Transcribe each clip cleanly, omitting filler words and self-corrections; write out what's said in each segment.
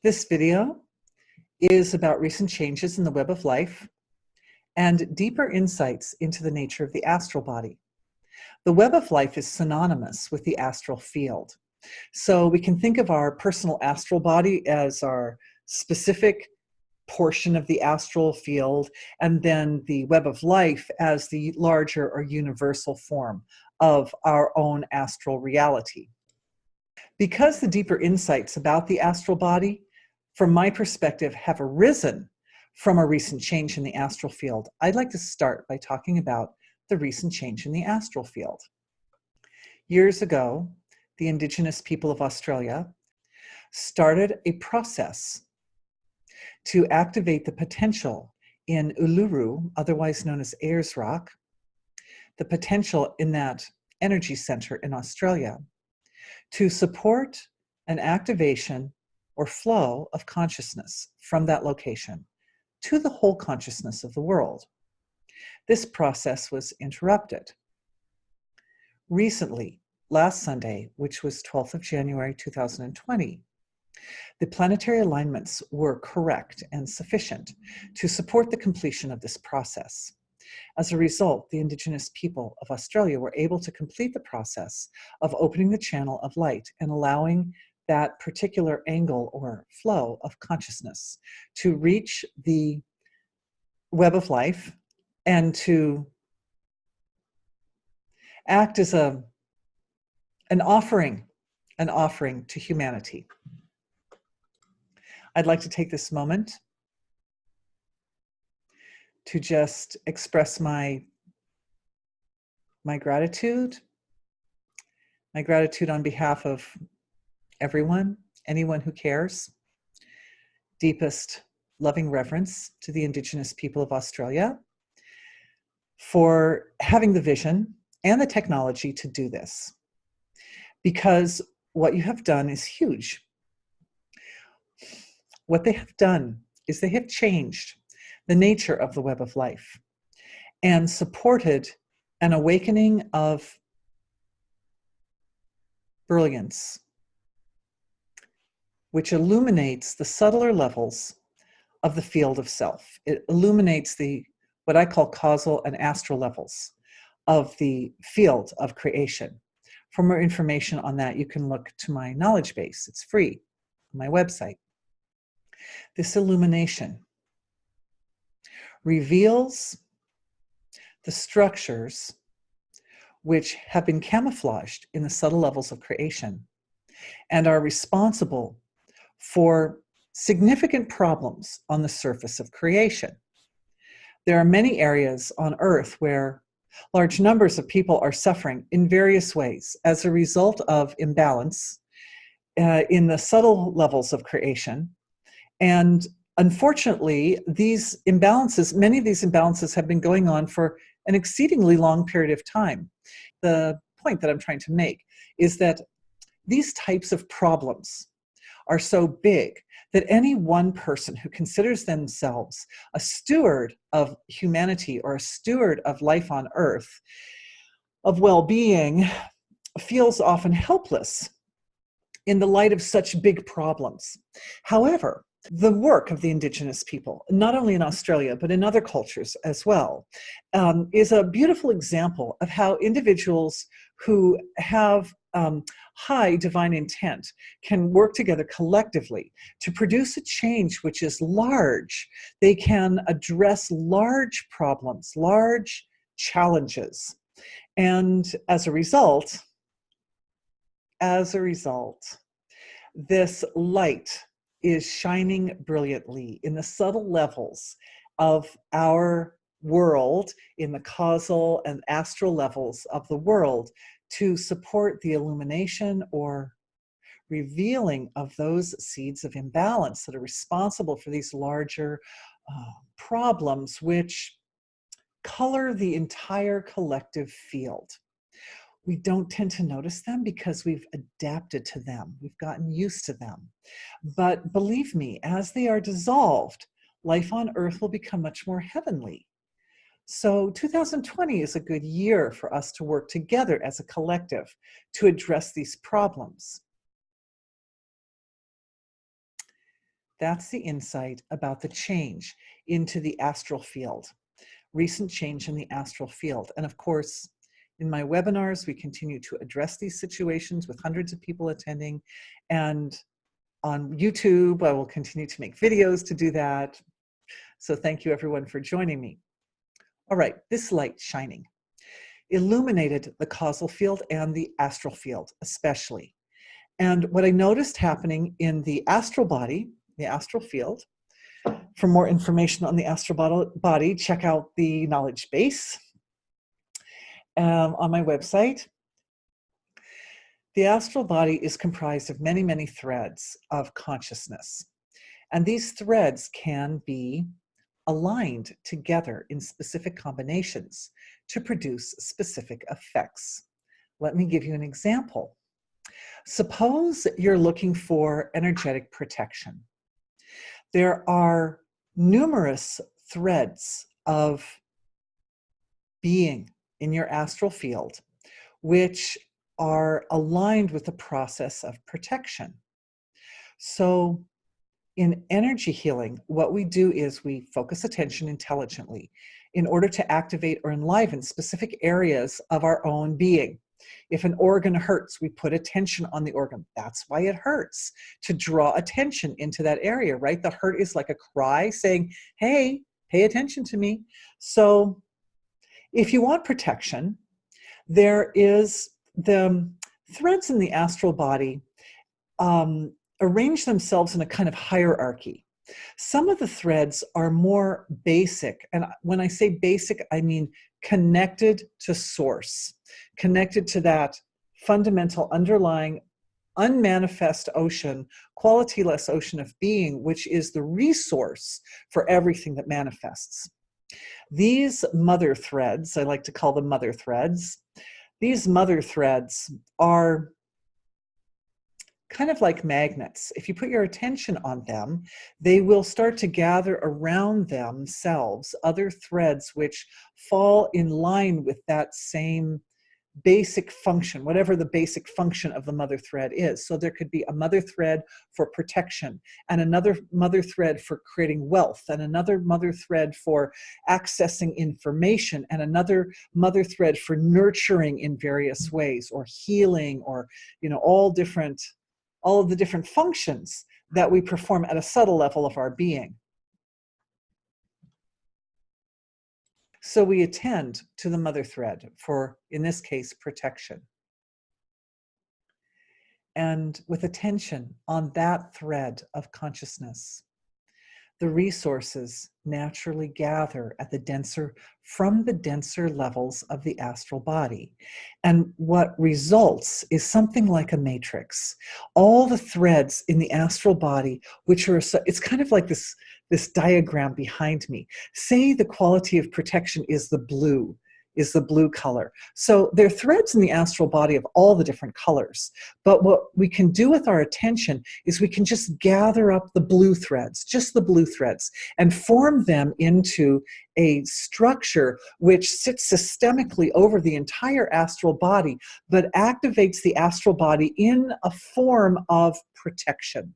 This video is about recent changes in the web of life and deeper insights into the nature of the astral body. The web of life is synonymous with the astral field. So we can think of our personal astral body as our specific portion of the astral field, and then the web of life as the larger or universal form of our own astral reality. Because the deeper insights about the astral body, from my perspective, have arisen from a recent change in the astral field, I'd like to start by talking about the recent change in the astral field. Years ago, the indigenous people of Australia started a process to activate the potential in Uluru, otherwise known as Ayers Rock, the potential in that energy center in Australia, to support an activation or flow of consciousness from that location to the whole consciousness of the world. This process was interrupted. Recently, last Sunday, which was 12th of January 2020, the planetary alignments were correct and sufficient to support the completion of this process. As a result, the indigenous people of Australia were able to complete the process of opening the channel of light and allowing that particular angle or flow of consciousness to reach the web of life and to act as an offering to humanity. I'd like to take this moment to just express my gratitude on behalf of everyone, anyone who cares. Deepest loving reverence to the indigenous people of Australia for having the vision and the technology to do this, because what you have done is huge. What they have done is they have changed the nature of the web of life and supported an awakening of brilliance, which illuminates the subtler levels of the field of self. It illuminates what I call causal and astral levels of the field of creation. For more information on that, you can look to my knowledge base. It's free on my website. This illumination reveals the structures which have been camouflaged in the subtle levels of creation and are responsible for significant problems on the surface of creation. There are many areas on Earth where large numbers of people are suffering in various ways as a result of imbalance in the subtle levels of creation. And unfortunately, many of these imbalances have been going on for an exceedingly long period of time. The point that I'm trying to make is that these types of problems are so big that any one person who considers themselves a steward of humanity or a steward of life on Earth, of well-being, feels often helpless in the light of such big problems. However, the work of the indigenous people, not only in Australia, but in other cultures as well, is a beautiful example of how individuals who have high divine intent can work together collectively to produce a change which is large. They can address large problems, large challenges. And as a result, this light is shining brilliantly in the subtle levels of our world, in the causal and astral levels of the world, to support the illumination or revealing of those seeds of imbalance that are responsible for these larger problems which color the entire collective field. We don't tend to notice them because we've adapted to them. We've gotten used to them. But believe me, as they are dissolved, life on Earth will become much more heavenly. So 2020 is a good year for us to work together as a collective to address these problems. That's the insight about the change into the astral field, recent change in the astral field. And of course, in my webinars, we continue to address these situations with hundreds of people attending. And on YouTube, I will continue to make videos to do that. So thank you everyone for joining me. All right, this light shining illuminated the causal field and the astral field especially. And what I noticed happening in the astral body, the astral field, for more information on the astral body, check out the knowledge base on my website. The astral body is comprised of many, many threads of consciousness. And these threads can be aligned together in specific combinations to produce specific effects. Let me give you an example. Suppose you're looking for energetic protection. There are numerous threads of being in your astral field which are aligned with the process of protection. So in energy healing, what we do is we focus attention intelligently in order to activate or enliven specific areas of our own being. If an organ hurts, we put attention on the organ. That's why it hurts, to draw attention into that area, right? The hurt is like a cry saying, hey, pay attention to me. So if you want protection, there is the threads in the astral body arrange themselves in a kind of hierarchy. Some of the threads are more basic. And when I say basic, I mean connected to source, connected to that fundamental underlying unmanifest ocean, qualityless ocean of being, which is the resource for everything that manifests. These mother threads, I like to call them mother threads, these mother threads are kind of like magnets. If you put your attention on them, they will start to gather around themselves other threads which fall in line with that same basic function, whatever the basic function of the mother thread is. So there could be a mother thread for protection, and another mother thread for creating wealth, and another mother thread for accessing information, and another mother thread for nurturing in various ways, or healing, or all of the different functions that we perform at a subtle level of our being. So we attend to the mother thread for, in this case, protection. And with attention on that thread of consciousness, the resources naturally gather at from the denser levels of the astral body. And what results is something like a matrix. All the threads in the astral body, which are, it's kind of like this diagram behind me. Say the quality of protection is the blue color. So there are threads in the astral body of all the different colors. But what we can do with our attention is we can just gather up the blue threads, just the blue threads, and form them into a structure which sits systemically over the entire astral body, but activates the astral body in a form of protection.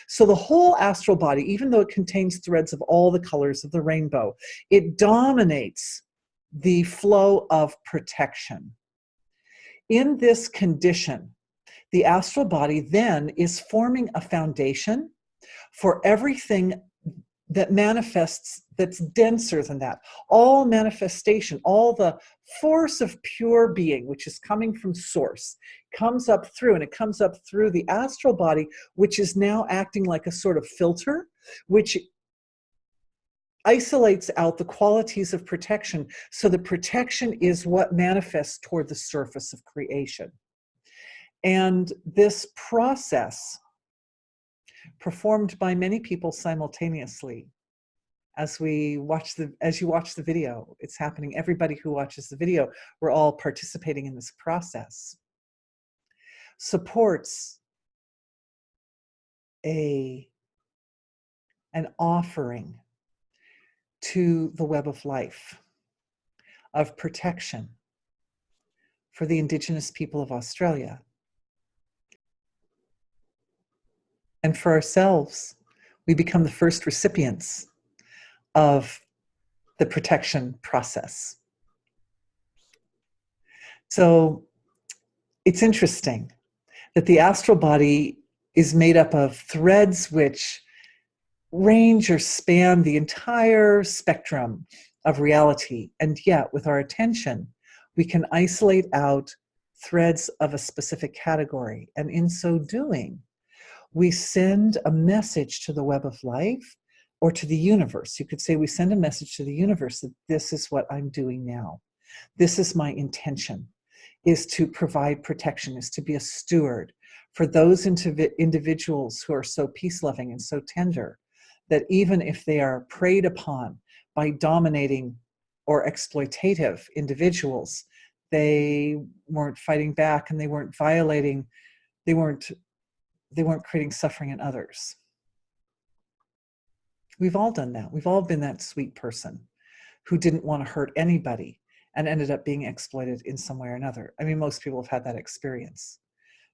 So the whole astral body, even though it contains threads of all the colors of the rainbow, it dominates the flow of protection. In this condition, the astral body then is forming a foundation for everything that manifests that's denser than that. All manifestation, all the force of pure being, which is coming from source, comes up through, and it comes up through the astral body, which is now acting like a sort of filter, which isolates out the qualities of protection, so the protection is what manifests toward the surface of creation. And this process, performed by many people simultaneously, as you watch the video, it's happening. Everybody who watches the video, we're all participating in this process, supports an offering to the web of life, of protection for the Indigenous people of Australia. And for ourselves, We become the first recipients of the protection process. So it's interesting that the astral body is made up of threads which range or span the entire spectrum of reality. And yet, with our attention, we can isolate out threads of a specific category. And in so doing, we send a message to the web of life or to the universe. You could say we send a message to the universe that this is what I'm doing now. This is my intention, is to provide protection, is to be a steward for those individuals who are so peace-loving and so tender that even if they are preyed upon by dominating or exploitative individuals, they weren't fighting back and they weren't violating, they weren't creating suffering in others. We've all done that. We've all been that sweet person who didn't want to hurt anybody and ended up being exploited in some way or another. I mean, most people have had that experience.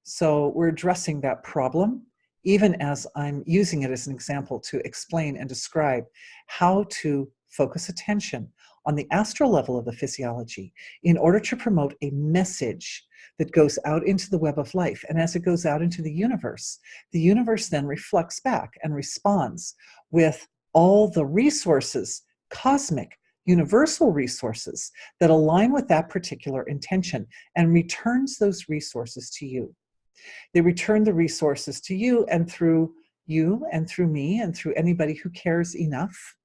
So we're addressing that problem, even as I'm using it as an example to explain and describe how to focus attention on the astral level of the physiology in order to promote a message that goes out into the web of life. And as it goes out into the universe then reflects back and responds with all the resources, cosmic, universal resources that align with that particular intention and returns those resources to you. They return the resources to you through me and through anybody who cares enough.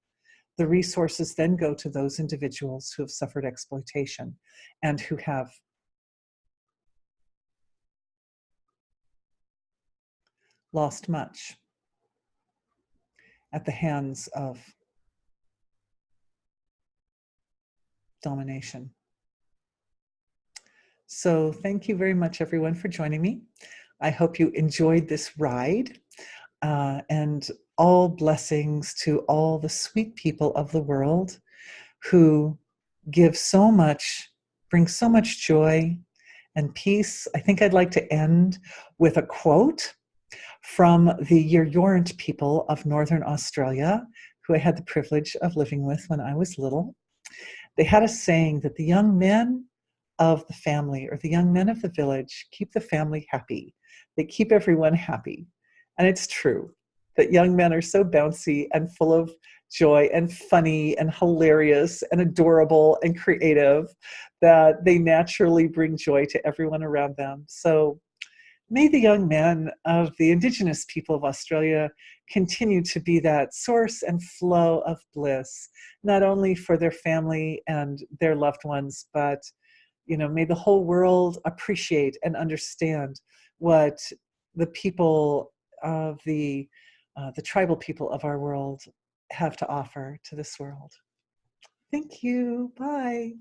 The resources then go to those individuals who have suffered exploitation and who have lost much at the hands of domination. So thank you very much, everyone, for joining me. I hope you enjoyed this ride, and all blessings to all the sweet people of the world who give so much, bring so much joy and peace. I think I'd like to end with a quote from the Yuryorant people of Northern Australia, who I had the privilege of living with when I was little. They had a saying that the young men of the family or the young men of the village keep the family happy. They keep everyone happy. And it's true that young men are so bouncy and full of joy and funny and hilarious and adorable and creative that they naturally bring joy to everyone around them. So may the young men of the Indigenous people of Australia continue to be that source and flow of bliss, not only for their family and their loved ones, but may the whole world appreciate and understand what the people of the tribal people of our world have to offer to this world. Thank you. Bye.